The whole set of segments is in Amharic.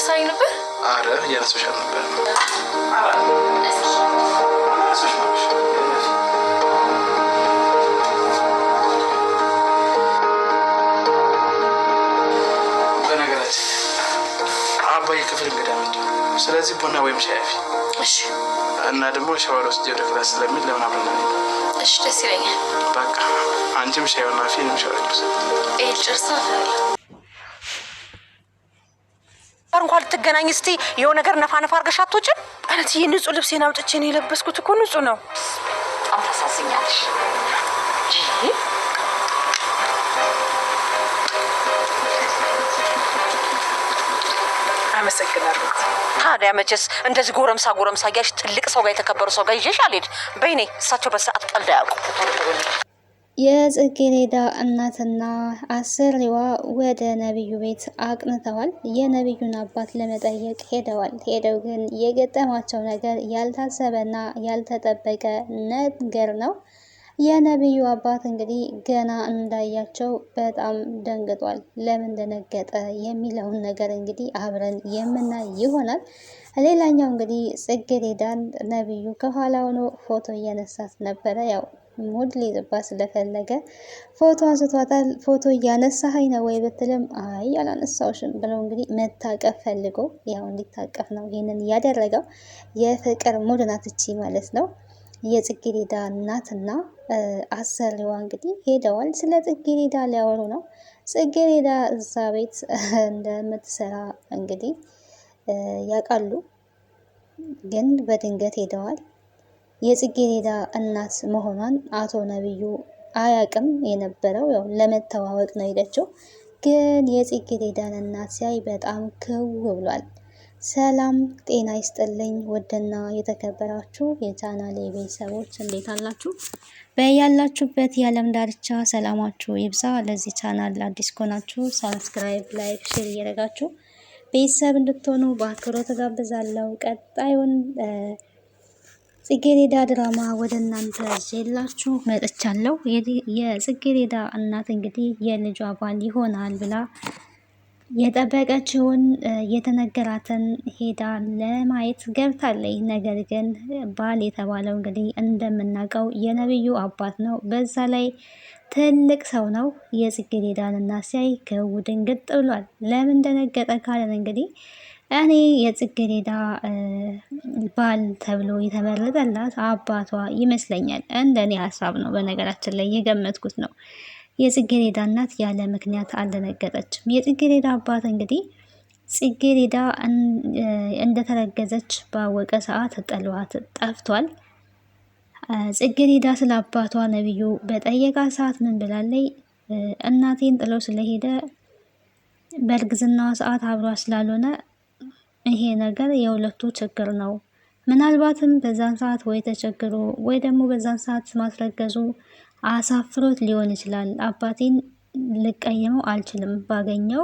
እያነሳኝ ነበር። አረ እያነሳሽ ነበር። በነገራችን አባዬ ክፍል እንግዳ መጡ። ስለዚህ ቡና ወይም ሻይ አፊ። እሺ። እና ደግሞ ሻወር ወስጄ ወደ ክላስ ስለሚል ለምን አብረን ነው? እሺ፣ ደስ ይለኛል። በቃ አንቺም ሻይና አፊ ነው ሻወር ልብስ ጨርሳ እንኳን ልትገናኝ እስቲ የሆነ ነገር ነፋ ነፋ አድርገሽ አትወጪም? አለትዬ ንጹህ ልብሴን አውጥቼ ነው የለበስኩት እኮ ንጹህ ነው። በጣም ታሳዝኛለሽ። አመሰግናለሁ። ታዲያ መቼስ እንደዚህ ጎረምሳ እያልሽ ትልቅ ሰው ጋር የተከበሩ ሰው ጋር ይዤሽ አልሄድ በይኔ። እሳቸው በሰዓት ቀልድ አያውቁም። የጽጌረዳ እናትና አሰሪዋ ወደ ነብዩ ቤት አቅንተዋል። የነብዩን አባት ለመጠየቅ ሄደዋል። ሄደው ግን የገጠማቸው ነገር ያልታሰበና ያልተጠበቀ ነገር ነው። የነብዩ አባት እንግዲህ ገና እንዳያቸው በጣም ደንግጧል። ለምን ደነገጠ የሚለውን ነገር እንግዲህ አብረን የምናይ ይሆናል። ሌላኛው እንግዲህ ጽጌረዳን ነብዩ ከኋላ ሆኖ ፎቶ እያነሳት ነበረ። ያው ሙድ ሊይዝባት ስለፈለገ ፎቶ አንስቷታል። ፎቶ እያነሳኸኝ ነው ወይ ብትልም አይ አላነሳውሽም ብለው እንግዲህ መታቀፍ ፈልጎ ያው እንዲታቀፍ ነው ይህንን ያደረገው። የፍቅር ሙድ ናት እቺ ማለት ነው። የጽጌረዳ እናትና አሰሪዋ እንግዲህ ሄደዋል። ስለ ጽጌረዳ ሊያወሩ ነው። ጽጌረዳ እዛ ቤት እንደምትሰራ እንግዲህ ያውቃሉ፣ ግን በድንገት ሄደዋል። የጽጌረዳ እናት መሆኗን አቶ ነብዩ አያውቅም የነበረው። ያው ለመተዋወቅ ነው ሄደችው። ግን የጽጌረዳን እናት ሲያይ በጣም ክው ብሏል። ሰላም ጤና ይስጥልኝ ውድና የተከበራችሁ የቻናሌ ቤተሰቦች እንዴት አላችሁ? በያላችሁበት የዓለም ዳርቻ ሰላማችሁ ይብዛ። ለዚህ ቻናል አዲስ ከሆናችሁ ሰብስክራይብ፣ ላይክ፣ ሼር እያደረጋችሁ ቤተሰብ እንድትሆኑ በአክብሮት ተጋብዛለሁ። ቀጣዩን ጽጌረዳ ድራማ ወደ እናንተ ይዤላችሁ መጥቻለሁ። የጽጌረዳ እናት እንግዲህ የልጇ ባል ይሆናል ብላ የጠበቀችውን የተነገራትን ሄዳ ለማየት ገብታለች። ነገር ግን ባል የተባለው እንግዲህ እንደምናውቀው የነብዩ አባት ነው። በዛ ላይ ትልቅ ሰው ነው። የጽጌረዳን እናት ሲያይ ክው ድንግጥ ብሏል። ለምን ደነገጠ ካለን እንግዲህ እኔ የጽጌረዳ ባል ተብሎ የተመረጠላት አባቷ ይመስለኛል። እንደኔ ሀሳብ ነው፣ በነገራችን ላይ የገመትኩት ነው። የጽጌረዳ እናት ያለ ምክንያት አልደነገጠችም። የጽጌረዳ አባት እንግዲህ ጽጌረዳ እንደተረገዘች ባወቀ ሰዓት ጥሏት ጠፍቷል። ጽጌረዳ ስለ አባቷ ነብዩ በጠየቃ ሰዓት ምን ብላለች? እናቴን ጥሎ ስለሄደ በእርግዝናዋ ሰዓት አብሯ ስላልሆነ ይሄ ነገር የሁለቱ ችግር ነው። ምናልባትም በዛን ሰዓት ወይ ተቸግሮ ወይ ደግሞ በዛን ሰዓት ማስረገዙ አሳፍሮት ሊሆን ይችላል። አባቴን ልቀየመው አልችልም። ባገኘው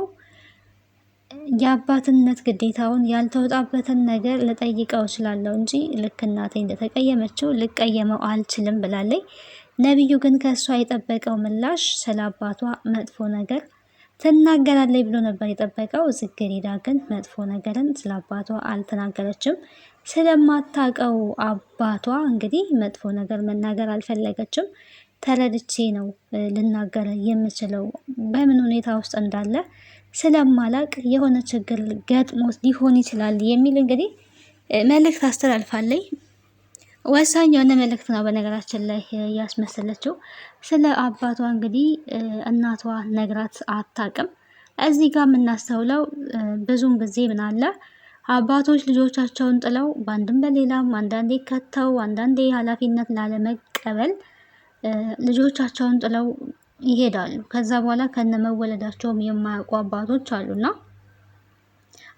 የአባትነት ግዴታውን ያልተወጣበትን ነገር ልጠይቀው እችላለሁ እንጂ ልክ እናቴ እንደተቀየመችው ልቀየመው አልችልም ብላለች። ነብዩ ግን ከእሷ የጠበቀው ምላሽ ስለ አባቷ መጥፎ ነገር ትናገራለች ብሎ ነበር የጠበቀው። ጽጌረዳ ግን መጥፎ ነገርን ስለ አባቷ አልተናገረችም። ስለማታውቀው አባቷ እንግዲህ መጥፎ ነገር መናገር አልፈለገችም። ተረድቼ ነው ልናገር የምችለው፣ በምን ሁኔታ ውስጥ እንዳለ ስለማላቅ የሆነ ችግር ገጥሞት ሊሆን ይችላል የሚል እንግዲህ መልእክት አስተላልፋለች። ወሳኝ የሆነ መልእክት ነው በነገራችን ላይ ያስመሰለችው። ስለ አባቷ እንግዲህ እናቷ ነግራት አታውቅም። እዚህ ጋር የምናስተውለው ብዙም ጊዜ ምን አለ አባቶች ልጆቻቸውን ጥለው በአንድም በሌላም አንዳንዴ ከተው አንዳንዴ ኃላፊነት ላለመቀበል ልጆቻቸውን ጥለው ይሄዳሉ። ከዛ በኋላ ከነመወለዳቸውም የማያውቁ አባቶች አሉና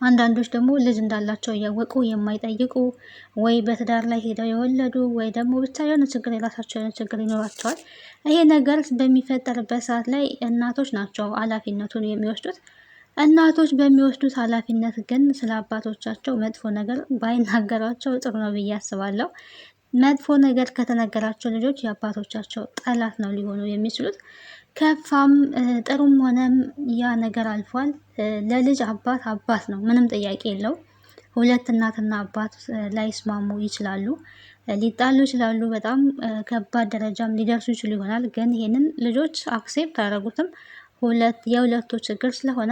አንዳንዶች ደግሞ ልጅ እንዳላቸው እያወቁ የማይጠይቁ ወይ በትዳር ላይ ሄደው የወለዱ ወይ ደግሞ ብቻ የሆነ ችግር የራሳቸው የሆነ ችግር ይኖራቸዋል። ይሄ ነገር በሚፈጠርበት ሰዓት ላይ እናቶች ናቸው ኃላፊነቱን የሚወስዱት። እናቶች በሚወስዱት ኃላፊነት ግን ስለ አባቶቻቸው መጥፎ ነገር ባይናገሯቸው ጥሩ ነው ብዬ አስባለሁ። መጥፎ ነገር ከተነገራቸው ልጆች የአባቶቻቸው ጠላት ነው ሊሆኑ የሚችሉት። ከፋም ጥሩም ሆነም ያ ነገር አልፏል። ለልጅ አባት አባት ነው፣ ምንም ጥያቄ የለው። ሁለት እናትና አባት ላይስማሙ ይችላሉ፣ ሊጣሉ ይችላሉ፣ በጣም ከባድ ደረጃም ሊደርሱ ይችሉ ይሆናል። ግን ይሄንን ልጆች አክሴፕት አያደርጉትም። የሁለቱ ችግር ስለሆነ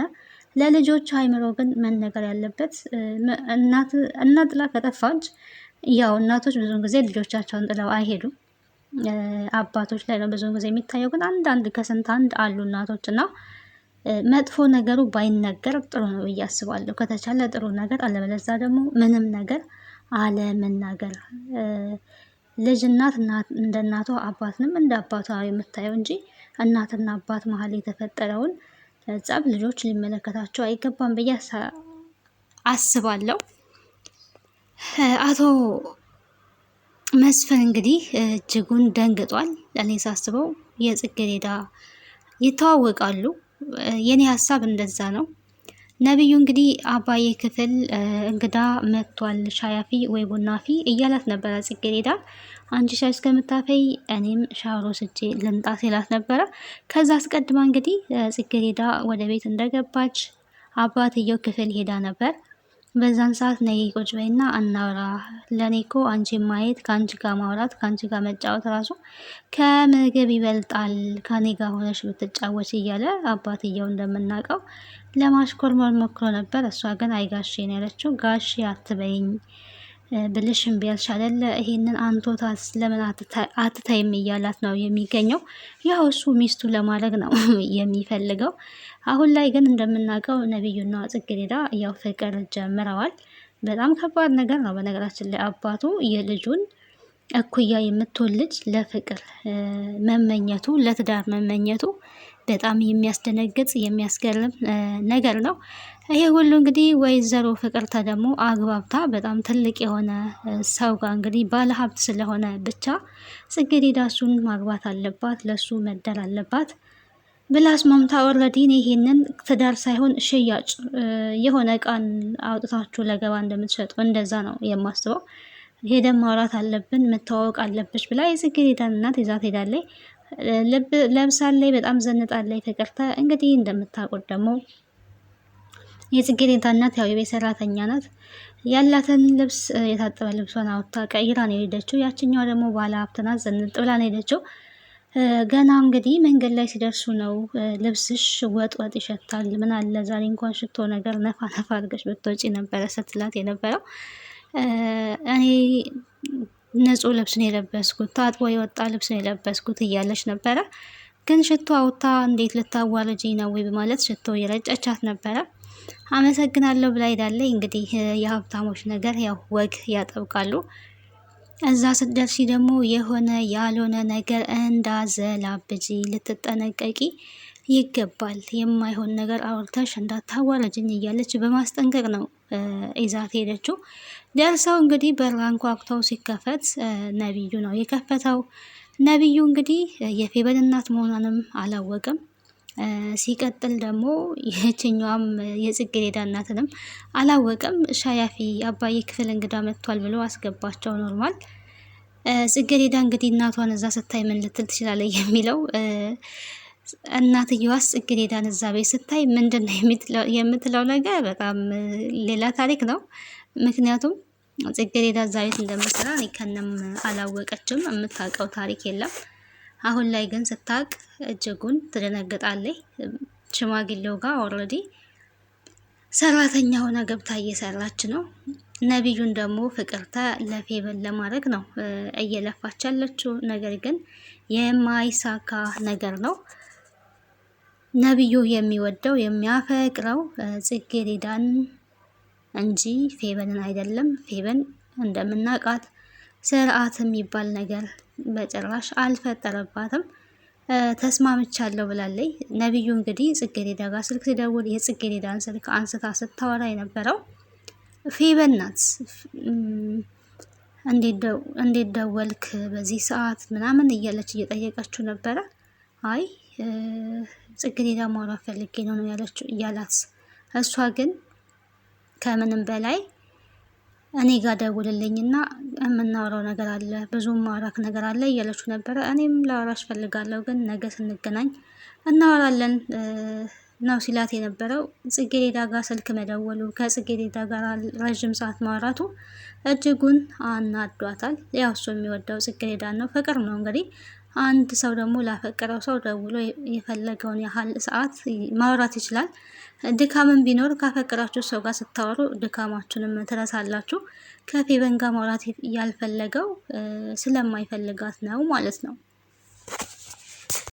ለልጆች አይምሮ ግን መነገር ያለበት እናት ጥላ ከጠፋች ያው እናቶች ብዙውን ጊዜ ልጆቻቸውን ጥለው አይሄዱም። አባቶች ላይ ነው ብዙውን ጊዜ የሚታየው። ግን አንዳንድ ከስንት አንድ አሉ እናቶች እና መጥፎ ነገሩ ባይነገር ጥሩ ነው ብዬ አስባለሁ። ከተቻለ ጥሩ ነገር፣ አለበለዚያ ደግሞ ምንም ነገር አለመናገር። ልጅ እናት እንደ እናቷ አባትንም እንደ አባቷ የምታየው እንጂ እናትና አባት መሀል የተፈጠረውን ጸብ ልጆች ሊመለከታቸው አይገባም ብዬ አስባለሁ። አቶ መስፍን እንግዲህ እጅጉን ደንግጧል። እኔ ሳስበው የጽጌረዳ ይተዋወቃሉ። የኔ ሀሳብ እንደዛ ነው። ነቢዩ እንግዲህ አባዬ ክፍል እንግዳ መጥቷል፣ ሻያፊ ወይ ቡናፊ እያላት ነበረ ጽጌረዳ። አንቺ ሻይ እስከምታፈይ እኔም ሻወር ወስጄ ልምጣ ሲላት ነበረ። ከዛ አስቀድማ እንግዲህ ጽጌረዳ ወደ ቤት እንደገባች አባትየው ክፍል ሄዳ ነበር። በዛን ሰዓት ነይ ቁጭ በይና እናውራ፣ ለእኔ እኮ አንቺ ማየት፣ ከአንቺ ጋር ማውራት፣ ከአንቺ ጋር መጫወት ራሱ ከምግብ ይበልጣል፣ ከኔ ጋር ሆነሽ ብትጫወች እያለ አባትየው እንደምናውቀው ለማሽኮርመር ሞክሮ ነበር። እሷ ግን አይ ጋሼ ነው ያለችው። ጋሼ አትበይኝ ብልሽ እምቢ አልሽ አይደለ? ይሄንን አንቶታስ ለምን አትታይም እያላት ነው የሚገኘው። ያው እሱ ሚስቱ ለማድረግ ነው የሚፈልገው። አሁን ላይ ግን እንደምናውቀው ነቢዩና ጽጌረዳ ያው ፍቅር ጀምረዋል። በጣም ከባድ ነገር ነው በነገራችን ላይ አባቱ የልጁን እኩያ የምትወል ልጅ ለፍቅር መመኘቱ፣ ለትዳር መመኘቱ በጣም የሚያስደነግጥ የሚያስገርም ነገር ነው። ይሄ ሁሉ እንግዲህ ወይዘሮ ፍቅርተ ደግሞ አግባብታ በጣም ትልቅ የሆነ ሰው ጋር እንግዲህ ባለሀብት ስለሆነ ብቻ ጽጌረዳ እሱን ማግባት አለባት፣ ለሱ መደር አለባት ብላ አስማምታ ኦልሬዲ ይሄንን ትዳር ሳይሆን ሽያጭ የሆነ እቃን አውጥታችሁ ለገባ እንደምትሸጡ እንደዛ ነው የማስበው። ሄደን ማውራት አለብን፣ መተዋወቅ አለብሽ ብላ የጽጌረዳን እናት ይዛት ሄዳለች። ለምሳሌ በጣም ዘንጣለች ፍቅርተ። እንግዲህ እንደምታውቁት ደግሞ የጽጌረዳ እናት ያው የቤት ሰራተኛ ናት። ያላትን ልብስ የታጠበ ልብሷን አውጥታ ቀይራ ነው የሄደችው። ያችኛዋ ደግሞ ባለ ሀብት ናት፣ ዘንጥ ብላ ነው የሄደችው። ገና እንግዲህ መንገድ ላይ ሲደርሱ ነው ልብስሽ ወጥ ይሸታል፣ ምን አለ ዛሬ እንኳን ሽቶ ነገር ነፋ ነፋ አድርገሽ ብትወጪ ነበረ ስትላት የነበረው። እኔ ንጹህ ልብስ ነው የለበስኩት፣ ታጥቦ የወጣ ልብስ ነው የለበስኩት እያለች ነበረ። ግን ሽቶ አውጥታ እንዴት ልታዋርጂኝ ነው ወይ በማለት ሽቶ የረጨቻት ነበረ። አመሰግናለሁ ብላ ሄዳለች። እንግዲህ የሀብታሞች ነገር ያው ወግ ያጠብቃሉ። እዛ ስትደርሺ ደግሞ የሆነ ያልሆነ ነገር እንዳዘላብጂ ልትጠነቀቂ ይገባል፣ የማይሆን ነገር አውርተሽ እንዳታዋረጅኝ እያለች በማስጠንቀቅ ነው ይዛት ሄደችው። ደርሰው እንግዲህ በር አንኳኩተው ሲከፈት ነቢዩ ነው የከፈተው። ነቢዩ እንግዲህ የፌበን እናት መሆኗንም አላወቅም። ሲቀጥል ደግሞ ይህችኛዋም የጽጌረዳ እናትንም አላወቅም። ሻያፊ አባዬ ክፍል እንግዳ መጥቷል ብሎ አስገባቸው። ኖርማል። ጽጌረዳ እንግዲህ እናቷን እዛ ስታይ ምን ልትል ትችላለች የሚለው እናትየዋስ ጽጌረዳን እዛ ቤት ስታይ ምንድን ነው የምትለው ነገር በጣም ሌላ ታሪክ ነው። ምክንያቱም ጽጌረዳ እዛ ቤት እንደምትሰራ እኔ ከነም አላወቀችም፣ የምታውቀው ታሪክ የለም። አሁን ላይ ግን ስታውቅ እጅጉን ትደነግጣለች። ሽማግሌው ጋር ኦልሬዲ ሰራተኛ ሆና ገብታ እየሰራች ነው። ነቢዩን ደግሞ ፍቅርተ ለፌበን ለማድረግ ነው እየለፋች ያለችው። ነገር ግን የማይሳካ ነገር ነው። ነቢዩ የሚወደው የሚያፈቅረው ጽጌረዳን እንጂ ፌበንን አይደለም። ፌበን እንደምናውቃት ስርዓት የሚባል ነገር በጭራሽ አልፈጠረባትም። ተስማምቻለሁ ብላለች። ነቢዩ እንግዲህ ጽጌረዳ ጋር ስልክ ሲደውል የጽጌረዳን ስልክ አንስታ ስታወራ የነበረው ፌበን ናት። እንዴት ደወልክ በዚህ ሰዓት ምናምን እያለች እየጠየቀችው ነበረ። አይ ጽጌረዳ ማውራት ፈልጌ ነው ያለችው እያላት፣ እሷ ግን ከምንም በላይ እኔ ጋር ደውልልኝና የምናወራው ነገር አለ፣ ብዙም ማውራክ ነገር አለ እያለችው ነበረ። እኔም ላወራሽ ፈልጋለሁ ግን ነገ ስንገናኝ እናወራለን ነው ሲላት የነበረው። ጽጌሬዳ ጋር ስልክ መደወሉ ከጽጌሬዳ ጋር ረዥም ሰዓት ማውራቱ እጅጉን አናዷታል። ያው እሱ የሚወደው ጽጌሬዳን ነው፣ ፍቅር ነው እንግዲህ። አንድ ሰው ደግሞ ላፈቀረው ሰው ደውሎ የፈለገውን ያህል ሰዓት ማውራት ይችላል። ድካምን ቢኖር ካፈቀራችሁ ሰው ጋር ስታወሩ ድካማችሁንም ትረሳላችሁ። ከፌቨን ጋር ማውራት ያልፈለገው ስለማይፈልጋት ነው ማለት ነው።